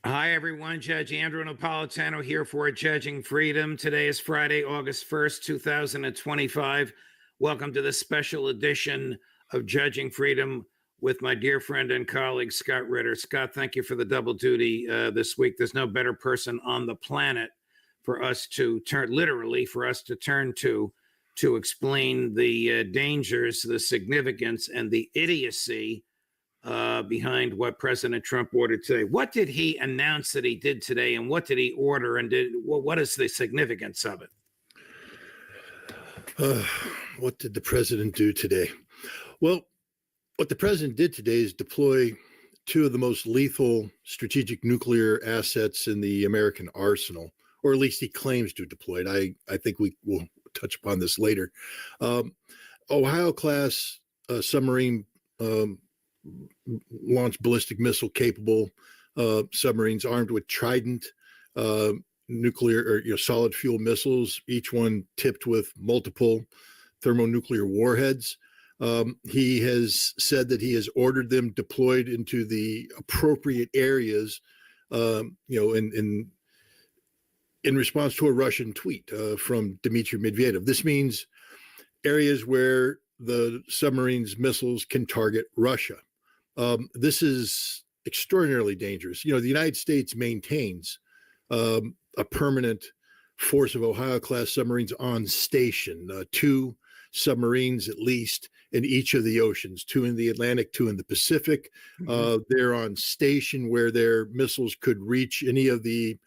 Hi, everyone. Judge Andrew Napolitano here for Judging Freedom. Today is Friday, August 1st, 2025. Welcome to this special edition of Judging Freedom with my dear friend and colleague, Scott Ritter. Scott, thank you for the double duty this week. There's no better person on the planet for us to turn, literally, for us to turn to explain the dangers, the significance, and the idiocy behind what President Trump ordered today. What did he announce that he did today, and what did he order, and what is the significance of it? What did the president do today? Well, what the president did today is deploy two of the most lethal strategic nuclear assets in the American arsenal, or at least he claims to deploy it. I think we will touch upon this later. Ohio-class submarine launched ballistic missile capable submarines armed with Trident nuclear or solid fuel missiles, each one tipped with multiple thermonuclear warheads. He has said that he has ordered them deployed into the appropriate areas, in response to a Russian tweet from Dmitry Medvedev. This means areas where the submarine's missiles can target Russia. This is extraordinarily dangerous. The United States maintains a permanent force of Ohio-class submarines on station, two submarines at least in each of the oceans, two in the Atlantic, two in the Pacific. They're on station where their missiles could reach any of the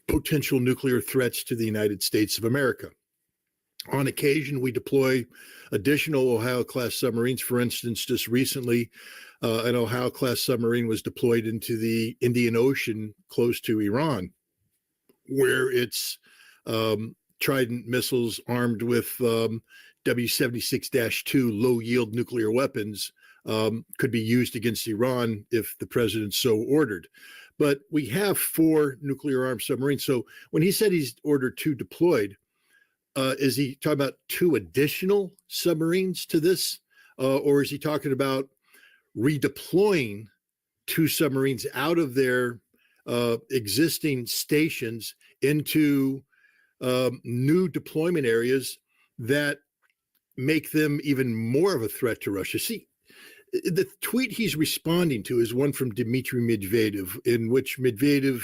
potential nuclear threats to the United States of America. On occasion, we deploy additional Ohio-class submarines. For instance, just recently, an Ohio-class submarine was deployed into the Indian Ocean close to Iran, where its Trident missiles armed with W-76-2 low-yield nuclear weapons could be used against Iran if the president so ordered. But we have 4 nuclear-armed submarines. So when he said he's ordered 2 deployed, is he talking about 2 additional submarines to this? Or is he talking about redeploying 2 submarines out of their existing stations into new deployment areas that make them even more of a threat to Russia? See, the tweet he's responding to is one from Dmitry Medvedev, in which Medvedev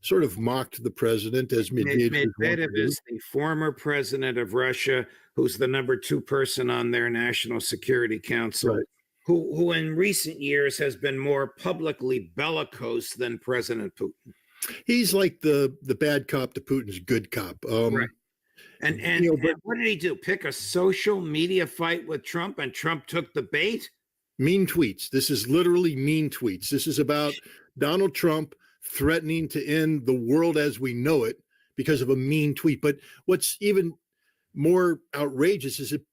sort of mocked the president as Medvedev is the former president of Russia, who's the number 2 person on their National Security Council, right, who in recent years has been more publicly bellicose than President Putin. He's like the bad cop to Putin's good cop. Right. And what did he do? Pick a social media fight with Trump, and Trump took the bait? Mean tweets. This is literally mean tweets. This is about Donald Trump threatening to end the world as we know it because of a mean tweet. But what's even more outrageous is that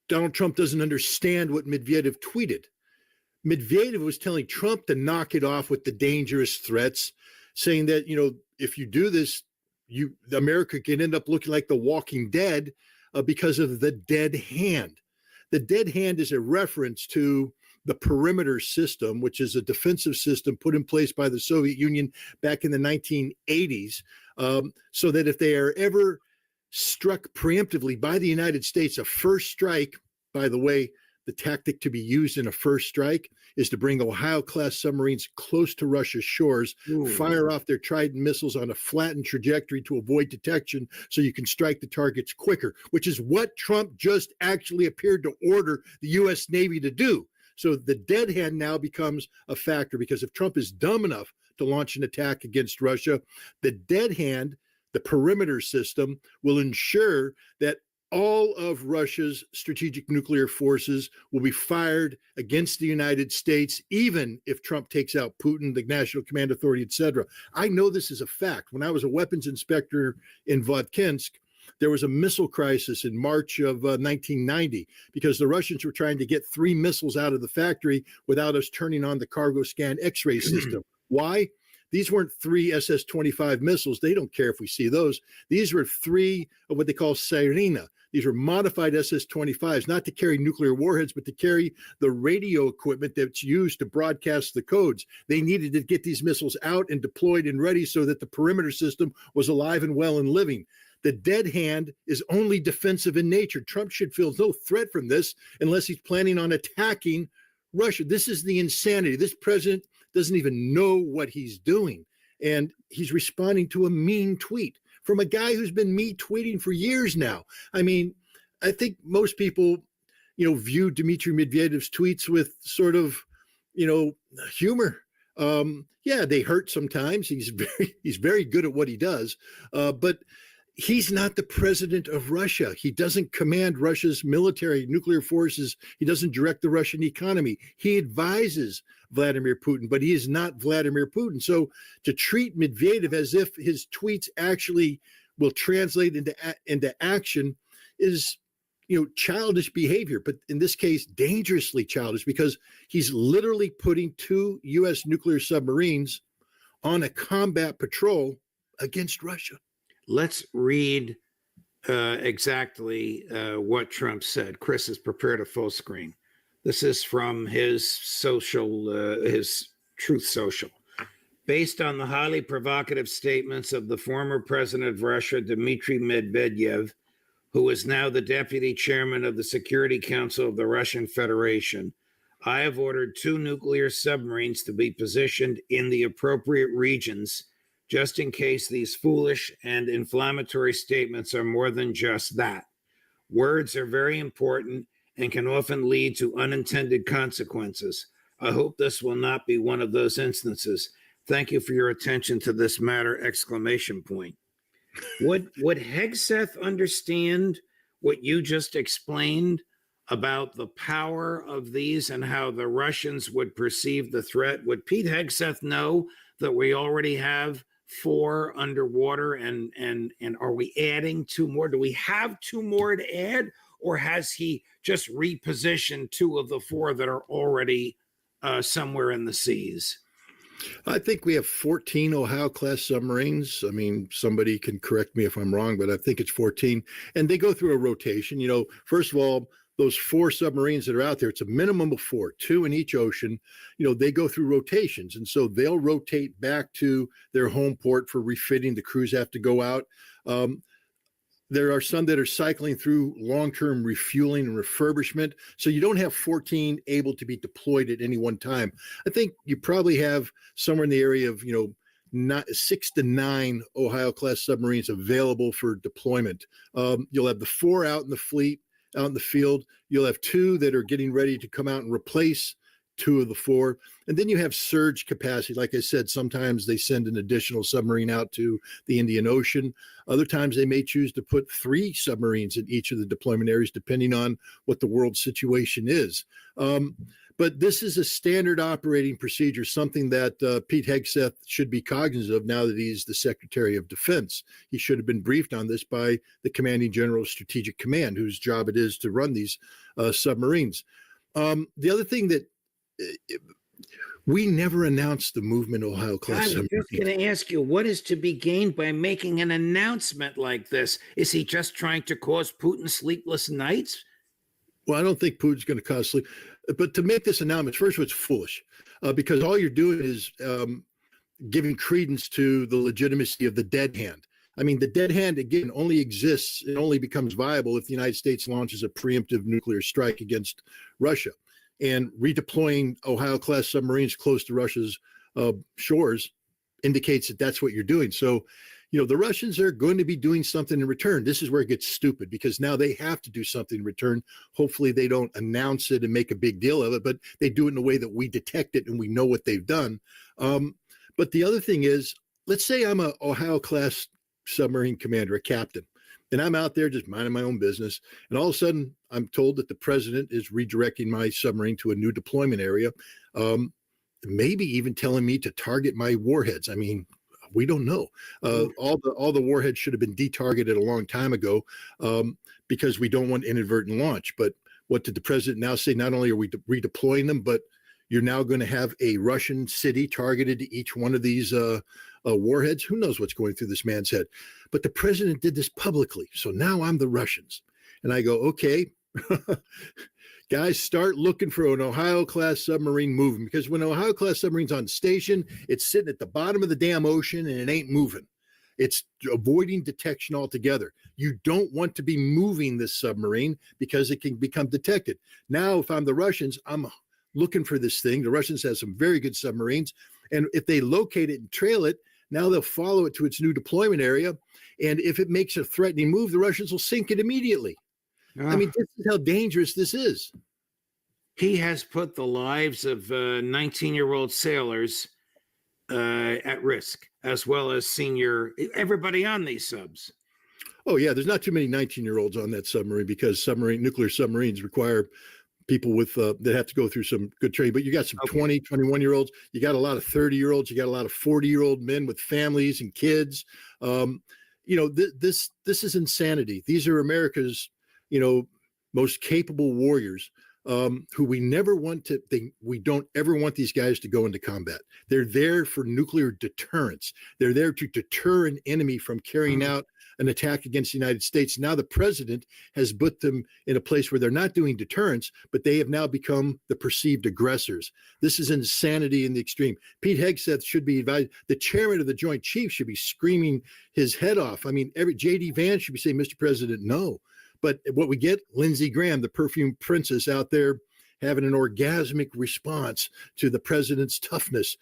Donald Trump doesn't understand what Medvedev tweeted. Medvedev was telling Trump to knock it off with the dangerous threats, saying that, if you do this, America can end up looking like the Walking Dead because of the dead hand. The dead hand is a reference to the perimeter system, which is a defensive system put in place by the Soviet Union back in the 1980s, so that if they are ever struck preemptively by the United States, a first strike, by the way, the tactic to be used in a first strike is to bring Ohio-class submarines close to Russia's shores, fire off their Trident missiles on a flattened trajectory to avoid detection so you can strike the targets quicker, which is what Trump just actually appeared to order the U.S. Navy to do. So the dead hand now becomes a factor, because if Trump is dumb enough to launch an attack against Russia, the dead hand, the perimeter system, will ensure that all of Russia's strategic nuclear forces will be fired against the United States, even if Trump takes out Putin, the National Command Authority, etc. I know this is a fact. When I was a weapons inspector in Vladimir, there was a missile crisis in March of 1990 because the Russians were trying to get 3 missiles out of the factory without us turning on the cargo scan X-ray system. Why? These weren't 3 SS-25 missiles. They don't care if we see those. These were 3 of what they call Sirena. These were modified SS-25s, not to carry nuclear warheads, but to carry the radio equipment that's used to broadcast the codes. They needed to get these missiles out and deployed and ready so that the perimeter system was alive and well and living. The dead hand is only defensive in nature. Trump should feel no threat from this unless he's planning on attacking Russia. This is the insanity. This president doesn't even know what he's doing. And he's responding to a mean tweet from a guy who's been me tweeting for years now. I mean, I think most people, view Dmitry Medvedev's tweets with sort of, humor. Yeah, they hurt sometimes. He's very good at what he does. But he's not the president of Russia. He doesn't command Russia's military, nuclear forces. He doesn't direct the Russian economy. He advises Vladimir Putin, but he is not Vladimir Putin. So to treat Medvedev as if his tweets actually will translate into action is, childish behavior, but in this case, dangerously childish, because he's literally putting 2 U.S. nuclear submarines on a combat patrol against Russia. Let's read exactly what Trump said. Chris has prepared a full screen. This is from his Truth Social. Based on the highly provocative statements of the former president of Russia, Dmitry Medvedev, who is now the deputy chairman of the Security Council of the Russian Federation, I have ordered 2 nuclear submarines to be positioned in the appropriate regions, just in case these foolish and inflammatory statements are more than just that. Words are very important and can often lead to unintended consequences. I hope this will not be one of those instances. Thank you for your attention to this matter! Exclamation point. Would Hegseth understand what you just explained about the power of these and how the Russians would perceive the threat? Would Pete Hegseth know that we already have 4 underwater and are we adding 2 more? Do we have 2 more to add, or has he just repositioned 2 of the 4 that are already somewhere in the seas? I think we have 14 Ohio-class submarines. I mean, somebody can correct me if I'm wrong, but I think it's 14. And they go through a rotation. First of all, those 4 submarines that are out there, it's a minimum of 4, 2 in each ocean. They go through rotations. And so they'll rotate back to their home port for refitting. The crews have to go out. There are some that are cycling through long-term refueling and refurbishment. So you don't have 14 able to be deployed at any one time. I think you probably have somewhere in the area of, 6 to 9 Ohio-class submarines available for deployment. You'll have the 4 out in the fleet, out in the field. You'll have 2 that are getting ready to come out and replace 2 of the 4. And then you have surge capacity. Like I said, sometimes they send an additional submarine out to the Indian Ocean. Other times they may choose to put 3 submarines in each of the deployment areas, depending on what the world situation is. But this is a standard operating procedure, something that Pete Hegseth should be cognizant of now that he's the Secretary of Defense. He should have been briefed on this by the Commanding General of Strategic Command, whose job it is to run these submarines. The other thing that we never announced the movement Ohio-class submarines. I was just going to ask you, what is to be gained by making an announcement like this? Is he just trying to cause Putin sleepless nights? Well, I don't think Putin's going to cause sleep. But to make this announcement, first of all, it's foolish because all you're doing is giving credence to the legitimacy of the dead hand. I mean, the dead hand, again, only exists and only becomes viable if the United States launches a preemptive nuclear strike against Russia. And redeploying Ohio-class submarines close to Russia's shores indicates that that's what you're doing. So, the Russians are going to be doing something in return. This is where it gets stupid because now they have to do something in return. Hopefully they don't announce it and make a big deal of it, but they do it in a way that we detect it and we know what they've done. But the other thing is, let's say I'm a Ohio-class submarine commander, a captain, and I'm out there just minding my own business. And all of a sudden, I'm told that the president is redirecting my submarine to a new deployment area, maybe even telling me to target my warheads. I mean, we don't know. All the warheads should have been detargeted a long time ago because we don't want inadvertent launch. But what did the president now say? Not only are we redeploying them, but you're now going to have a Russian city targeted to each one of these warheads. Who knows what's going through this man's head? But the president did this publicly. So now I'm the Russians. And I go, okay, guys, start looking for an Ohio-class submarine moving, because when an Ohio-class submarine's on station, it's sitting at the bottom of the damn ocean and it ain't moving. It's avoiding detection altogether. You don't want to be moving this submarine because it can become detected. Now, if I'm the Russians, I'm looking for this thing. The Russians have some very good submarines. And if they locate it and trail it, now they'll follow it to its new deployment area. And if it makes a threatening move, the Russians will sink it immediately. I mean, this is how dangerous this is. He has put the lives of 19-year-old sailors at risk, as well as everybody on these subs. Oh, yeah. There's not too many 19-year-olds on that submarine because nuclear submarines require people with that have to go through some good training. But you got some 20, 21-year-olds. You got a lot of 30-year-olds. You got a lot of 40-year-old men with families and kids. This is insanity. These are America's, most capable warriors. Who we never want to think. We don't ever want these guys to go into combat. They're there for nuclear deterrence. They're there to deter an enemy from carrying out an attack against the United States. Now the president has put them in a place where they're not doing deterrence, but they have now become the perceived aggressors. This is insanity in the extreme. Pete Hegseth should be advised. The chairman of the Joint Chiefs should be screaming his head off. I mean, every J.D. Vance should be saying, Mr. President, no. But what we get, Lindsey Graham, the perfume princess out there having an orgasmic response to the president's toughness,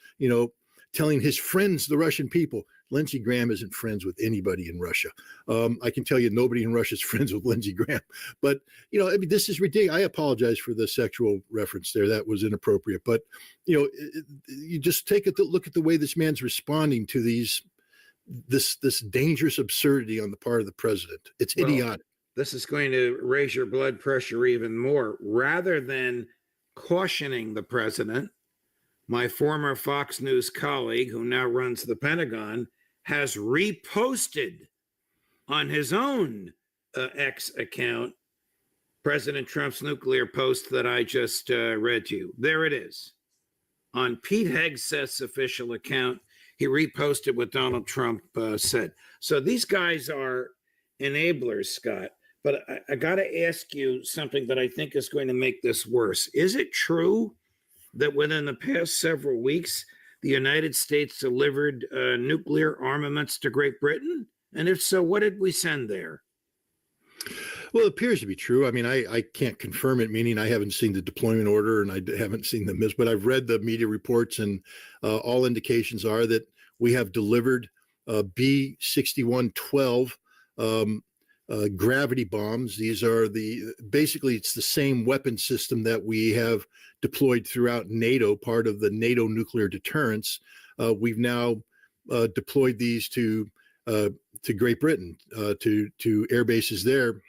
telling his friends, the Russian people. Lindsey Graham isn't friends with anybody in Russia. I can tell you nobody in Russia is friends with Lindsey Graham. But, this is ridiculous. I apologize for the sexual reference there. That was inappropriate. But, you just take a look at the way this man's responding to this dangerous absurdity on the part of the president. It's idiotic. This is going to raise your blood pressure even more. Rather than cautioning the president, my former Fox News colleague, who now runs the Pentagon, has reposted on his own X account President Trump's nuclear post that I just read to you. There it is. On Pete Hegseth's official account, he reposted what Donald Trump said. So these guys are enablers, Scott. But I got to ask you something that I think is going to make this worse. Is it true that within the past several weeks, the United States delivered nuclear armaments to Great Britain? And if so, what did we send there? Well, it appears to be true. I mean, I can't confirm it, meaning I haven't seen the deployment order and I haven't seen the miss, but I've read the media reports and all indications are that we have delivered B-6112 gravity bombs. These are basically it's the same weapon system that we have deployed throughout NATO, part of the NATO nuclear deterrence. We've now deployed these to Great Britain, to air bases there,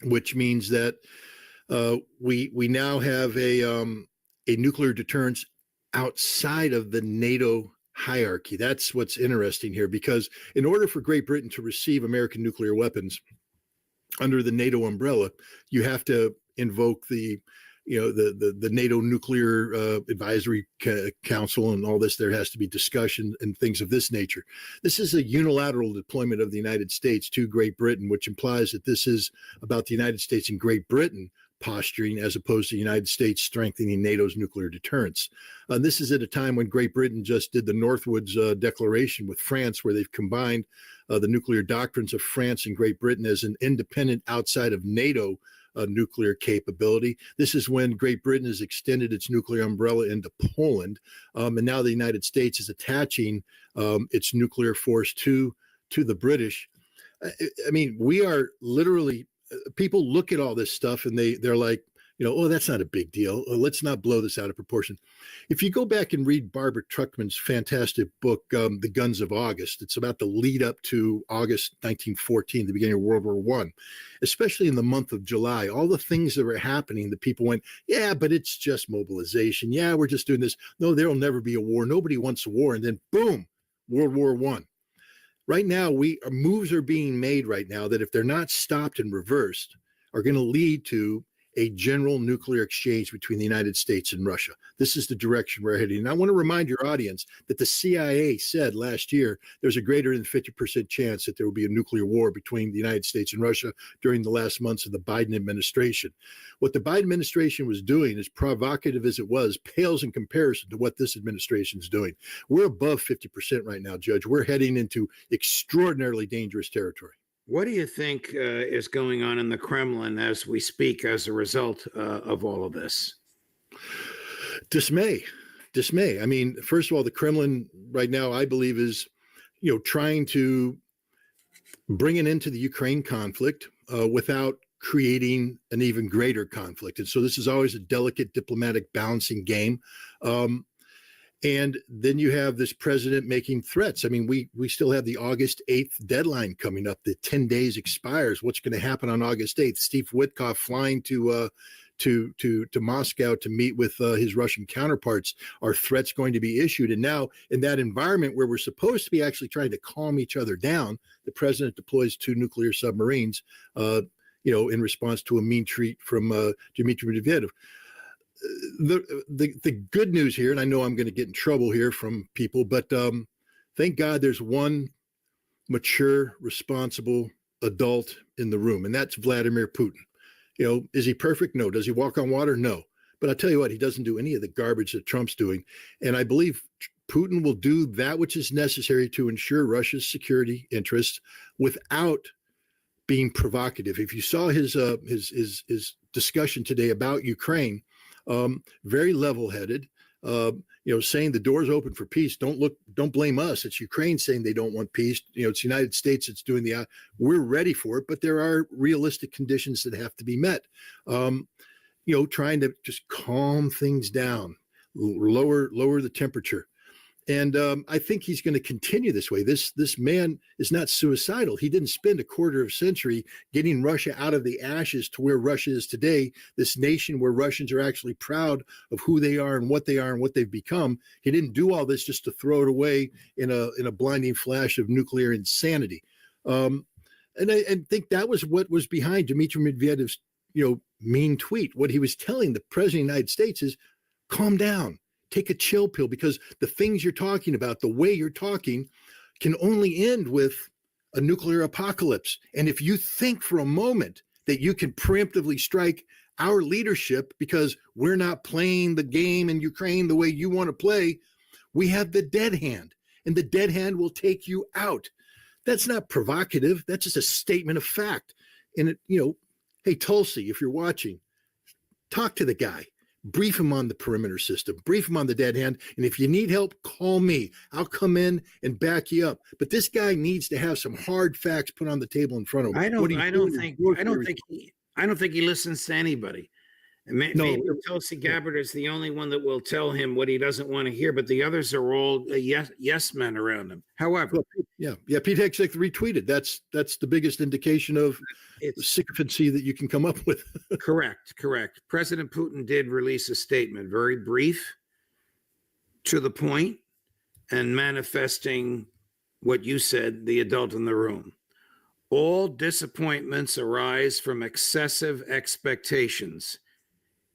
which means that we now have a nuclear deterrence outside of the NATO hierarchy. That's what's interesting here, because in order for Great Britain to receive American nuclear weapons under the NATO umbrella, you have to invoke the NATO Nuclear Advisory Council and all this. There has to be discussion and things of this nature. This is a unilateral deployment of the United States to Great Britain, which implies that this is about the United States and Great Britain posturing as opposed to the United States strengthening NATO's nuclear deterrence. This is at a time when Great Britain just did the Northwoods Declaration with France, where they've combined the nuclear doctrines of France and Great Britain as an independent outside of NATO nuclear capability. This is when Great Britain has extended its nuclear umbrella into Poland, and now the United States is attaching its nuclear force to the British. I mean, we are literally, people look at all this stuff and they're like, oh, that's not a big deal. Let's not blow this out of proportion. If you go back and read Barbara Tuchman's fantastic book, The Guns of August, it's about the lead up to August 1914, the beginning of World War I, especially in the month of July, all the things that were happening, the people went, yeah, but it's just mobilization. Yeah, we're just doing this. No, there'll never be a war. Nobody wants a war. And then boom, World War I. Right now, moves are being made right now that if they're not stopped and reversed, are going to lead to a general nuclear exchange between the United States and Russia. This is the direction we're heading. And I want to remind your audience that the CIA said last year there's a greater than 50% chance that there will be a nuclear war between the United States and Russia during the last months of the Biden administration. What the Biden administration was doing, as provocative as it was, pales in comparison to what this administration is doing. We're above 50% right now, Judge. We're heading into extraordinarily dangerous territory. What do you think is going on in the Kremlin as we speak as a result of all of this? Dismay. I mean, first of all, the Kremlin right now, I believe, is, trying to bring an end to the Ukraine conflict without creating an even greater conflict. And so this is always a delicate diplomatic balancing game. And then you have this president making threats. I mean, we still have the August 8th deadline coming up. The 10 days expires. What's going to happen on August 8th? Steve Witkoff flying to Moscow to meet with his Russian counterparts. Are threats going to be issued? And now, in that environment where we're supposed to be actually trying to calm each other down, the president deploys 2 nuclear submarines, in response to a mean tweet from Dmitry Medvedev. The good news here, and I know I'm going to get in trouble here from people, but thank God there's one mature, responsible adult in the room, and that's Vladimir Putin. Is he perfect? No. Does he walk on water? No. But I'll tell you what, he doesn't do any of the garbage that Trump's doing. And I believe Putin will do that which is necessary to ensure Russia's security interests without being provocative. If you saw his discussion today about Ukraine, very level-headed, saying the door's open for peace. Don't blame us. It's Ukraine saying they don't want peace. It's the United States that's doing we're ready for it, but there are realistic conditions that have to be met. Trying to just calm things down, lower the temperature. And I think he's going to continue this way. This man is not suicidal. He didn't spend a quarter of a century getting Russia out of the ashes to where Russia is today, this nation where Russians are actually proud of who they are and what they've become. He didn't do all this just to throw it away in a blinding flash of nuclear insanity. And I think that was what was behind Dmitry Medvedev's mean tweet. What he was telling the president of the United States is, calm down. Take a chill pill, because the things you're talking about, the way you're talking, can only end with a nuclear apocalypse. And if you think for a moment that you can preemptively strike our leadership because we're not playing the game in Ukraine the way you want to play, we have the dead hand, and the dead hand will take you out. That's not provocative. That's just a statement of fact. And hey, Tulsi, if you're watching, talk to the guy. Brief him on the perimeter system, brief him on the dead hand. And if you need help, call me. I'll come in and back you up. But this guy needs to have some hard facts put on the table in front of him. I don't think he listens to anybody. Maybe Tulsi Gabbard is the only one that will tell him what he doesn't want to hear, but the others are all yes men around him. However, Pete Hegseth retweeted. That's the biggest indication of sycophancy that you can come up with. Correct. President Putin did release a statement, very brief, to the point, and manifesting what you said, the adult in the room. All disappointments arise from excessive expectations.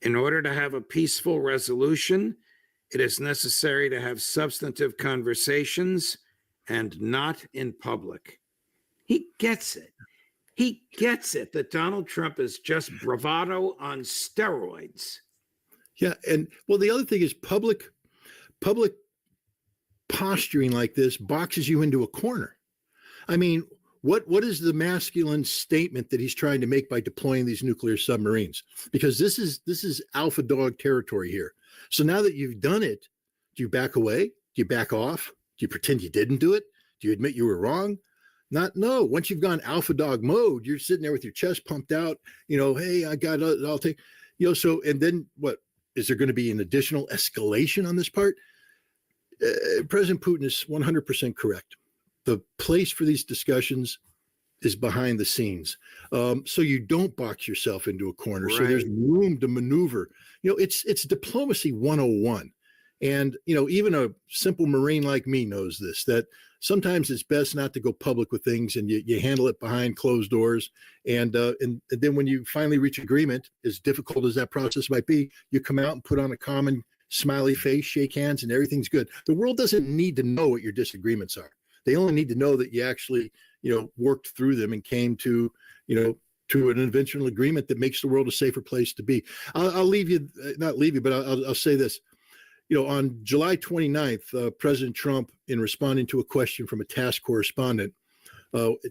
In order to have a peaceful resolution, it is necessary to have substantive conversations and not in public. He gets it. He gets it that Donald Trump is just bravado on steroids. Yeah. And well, the other thing is public posturing like this boxes you into a corner. I mean, what is the masculine statement that he's trying to make by deploying these nuclear submarines? Because this is alpha dog territory here. So now that you've done it, do you back away? Do you back off? Do you pretend you didn't do it? Do you admit you were wrong? No. Once you've gone alpha dog mode, you're sitting there with your chest pumped out, hey, I got it, I'll take, so, and then what, is there going to be an additional escalation on this part? President Putin is 100% correct. The place for these discussions is behind the scenes. So you don't box yourself into a corner. Right. So there's room to maneuver. It's diplomacy 101. And, even a simple Marine like me knows this, that sometimes it's best not to go public with things, and you handle it behind closed doors. And then when you finally reach agreement, as difficult as that process might be, you come out and put on a common smiley face, shake hands, and everything's good. The world doesn't need to know what your disagreements are. They only need to know that you actually, worked through them and came to, to an eventual agreement that makes the world a safer place to be. I'll leave you, not leave you, but I'll say this. On July 29th, President Trump, in responding to a question from a task correspondent,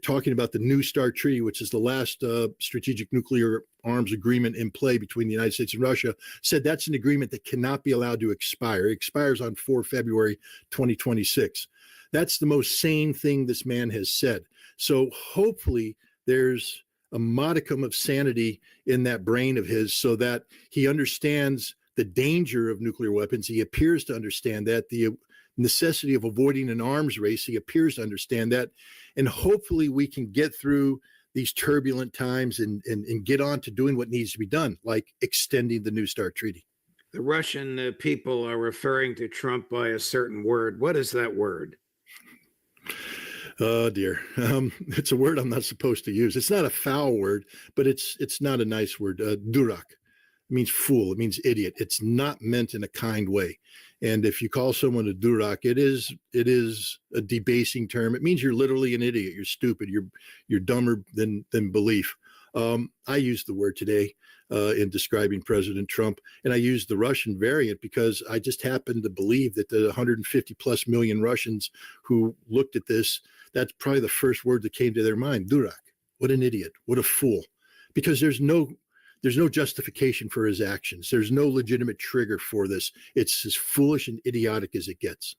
talking about the New START Treaty, which is the last strategic nuclear arms agreement in play between the United States and Russia, said that's an agreement that cannot be allowed to expire. It expires on 4 February 2026. That's the most sane thing this man has said. So hopefully there's a modicum of sanity in that brain of his, so that he understands the danger of nuclear weapons. He appears to understand that. The necessity of avoiding an arms race, he appears to understand that. And hopefully we can get through these turbulent times and get on to doing what needs to be done, like extending the New START Treaty. The Russian people are referring to Trump by a certain word. What is that word? Oh dear. It's a word I'm not supposed to use. It's not a foul word, but it's not a nice word. Durak. It means fool. It means idiot. It's not meant in a kind way. And if you call someone a durak, it is a debasing term. It means you're literally an idiot. You're stupid. You're dumber than belief. I used the word today in describing President Trump, and I used the Russian variant because I just happen to believe that the 150 plus million Russians who looked at this, that's probably the first word that came to their mind. Durak. What an idiot. What a fool. Because there's no justification for his actions. There's no legitimate trigger for this. It's as foolish and idiotic as it gets.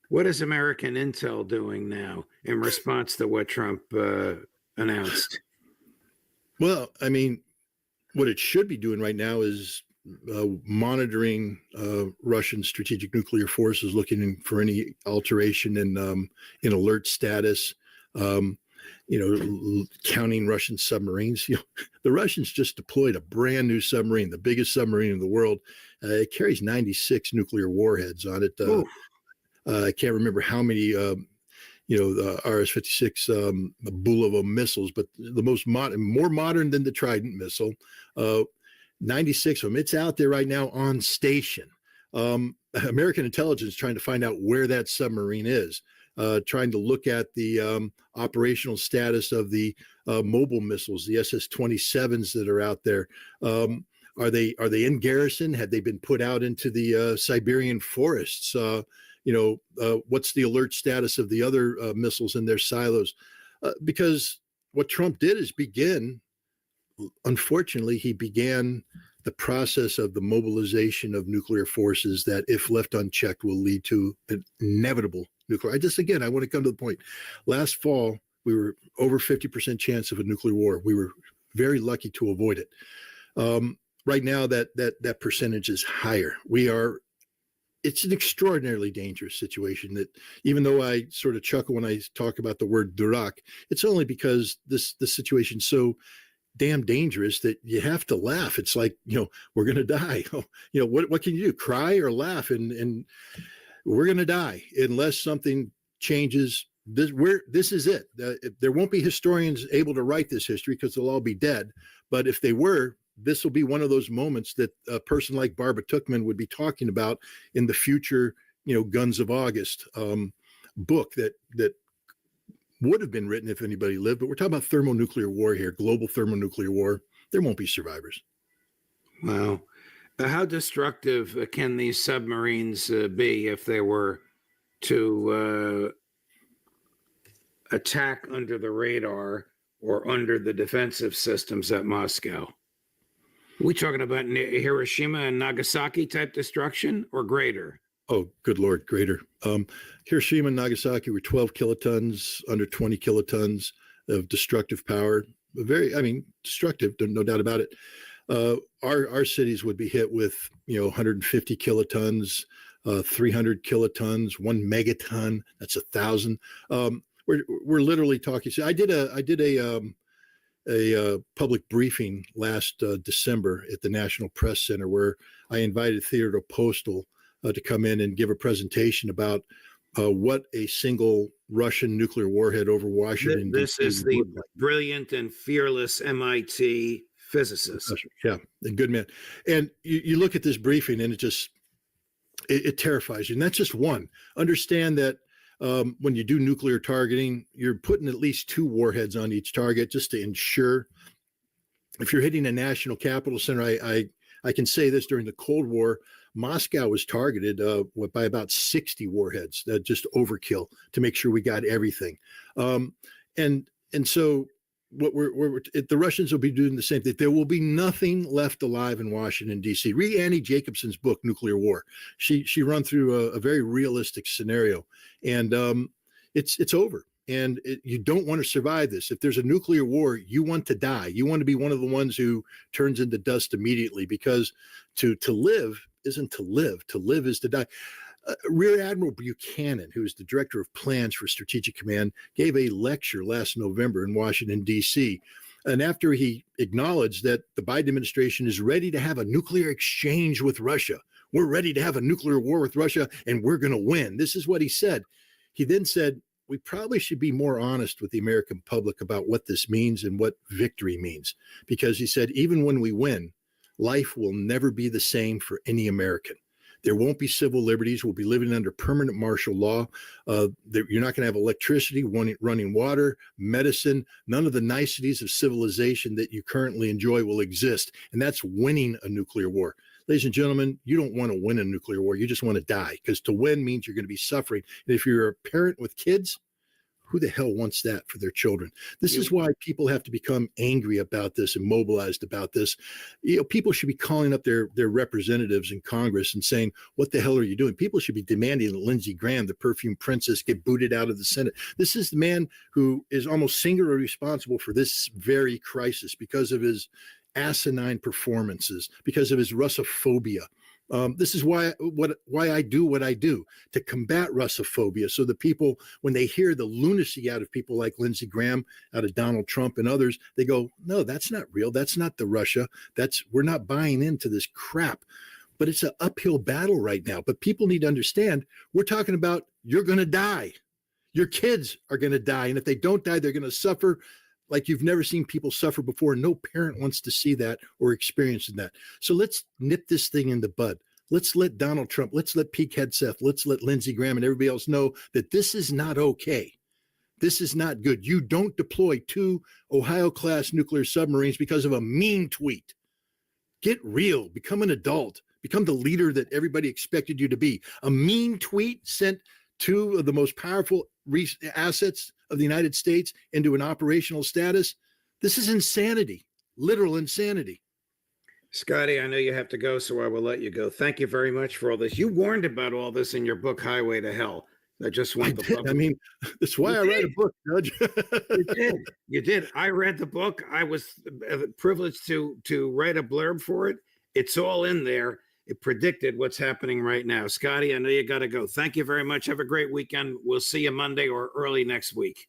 What is American intel doing now in response to what Trump announced? Well, I mean, what it should be doing right now is monitoring Russian strategic nuclear forces, looking for any alteration in alert status. Counting Russian submarines. The Russians just deployed a brand new submarine, the biggest submarine in the world. It carries 96 nuclear warheads on it. I can't remember how many, the RS-56 Bulava missiles, but the more modern than the Trident missile. 96 of them. It's out there right now on station. American intelligence trying to find out where that submarine is. Trying to look at the operational status of the mobile missiles, the SS-27s that are out there. Are they in garrison? Had they been put out into the Siberian forests? What's the alert status of the other missiles in their silos? Because what Trump did is unfortunately, he began the process of the mobilization of nuclear forces that, if left unchecked, will lead to an inevitable nuclear. I want to come to the point. Last fall, we were over 50% chance of a nuclear war. We were very lucky to avoid it. Right now, that percentage is higher. It's an extraordinarily dangerous situation that, even though I sort of chuckle when I talk about the word durak, it's only because the situation's so damn dangerous that you have to laugh. It's like, we're going to die. What can you do? Cry or laugh? And we're going to die unless something changes. This is it. There won't be historians able to write this history because they'll all be dead. But if they were, this will be one of those moments that a person like Barbara Tuchman would be talking about in the future, Guns of August book that would have been written if anybody lived. But we're talking about thermonuclear war here, global thermonuclear war. There won't be survivors. Wow. How destructive can these submarines be if they were to attack under the radar or under the defensive systems at Moscow? Are we talking about Hiroshima and Nagasaki type destruction or greater? Oh, good Lord, greater. Hiroshima and Nagasaki were 12 kilotons, under 20 kilotons of destructive power. Destructive, no doubt about it. Our cities would be hit with 150 kilotons, 300 kilotons, 1 megaton. That's 1,000. We're literally talking. So I did a public briefing last December at the National Press Center where I invited Theodore Postal, to come in and give a presentation about what a single Russian nuclear warhead over Washington, This D.C. is would the look like. brilliant and fearless MIT physicist. Professor. Yeah, a good man. And you look at this briefing and it terrifies you. And that's just one. Understand that when you do nuclear targeting, you're putting at least 2 warheads on each target just to ensure. If you're hitting a national capital center, I can say this: during the Cold War, Moscow was targeted by about 60 warheads. That just overkill to make sure we got everything. And so what the Russians will be doing the same thing. There will be nothing left alive in Washington, D.C. Read Annie Jacobson's book, Nuclear War. She run through a very realistic scenario, and it's over. And you don't want to survive this. If there's a nuclear war, you want to die. You want to be one of the ones who turns into dust immediately, because to live isn't to live. To live is to die. Rear Admiral Buchanan, who is the director of plans for Strategic Command, gave a lecture last November in Washington, D.C. And after he acknowledged that the Biden administration is ready to have a nuclear exchange with Russia, we're ready to have a nuclear war with Russia, and we're going to win. This is what he said. He then said, we probably should be more honest with the American public about what this means and what victory means. Because he said, even when we win, life will never be the same for any American. There won't be civil liberties. We'll be living under permanent martial law. You're not going to have electricity, running water, medicine. None of the niceties of civilization that you currently enjoy will exist. And that's winning a nuclear war. Ladies and gentlemen, you don't want to win a nuclear war. You just want to die, because to win means you're going to be suffering. And if you're a parent with kids, who the hell wants that for their children? This is why people have to become angry about this and mobilized about this. People should be calling up their representatives in Congress and saying, what the hell are you doing? People should be demanding that Lindsey Graham, the perfume princess, get booted out of the Senate. This is the man who is almost singularly responsible for this very crisis because of his asinine performances, because of his Russophobia. This is why I do what I do, to combat Russophobia, so that people, when they hear the lunacy out of people like Lindsey Graham, out of Donald Trump and others, they go, no, that's not real. That's not the Russia. We're not buying into this crap. But it's an uphill battle right now. But people need to understand, we're talking about, you're going to die. Your kids are going to die. And if they don't die, they're going to suffer like you've never seen people suffer before. No parent wants to see that or experience that. So let's nip this thing in the bud. Let's let Donald Trump, let's let Pete Hegseth, let's let Lindsey Graham and everybody else know that this is not okay. This is not good. You don't deploy 2 Ohio-class nuclear submarines because of a mean tweet. Get real. Become an adult. Become the leader that everybody expected you to be. A mean tweet sent 2 of the most powerful assets of the United States into an operational status. This is insanity, literal insanity. Scotty, I know you have to go, so I will let you go. Thank you very much for all this. You warned about all this in your book, Highway to Hell. I just want the public. I mean, that's why I write a book, Judge. You did. You did. I read the book. I was privileged to write a blurb for it. It's all in there. It predicted what's happening right now. Scotty, I know you got to go. Thank you very much. Have a great weekend. We'll see you Monday or early next week.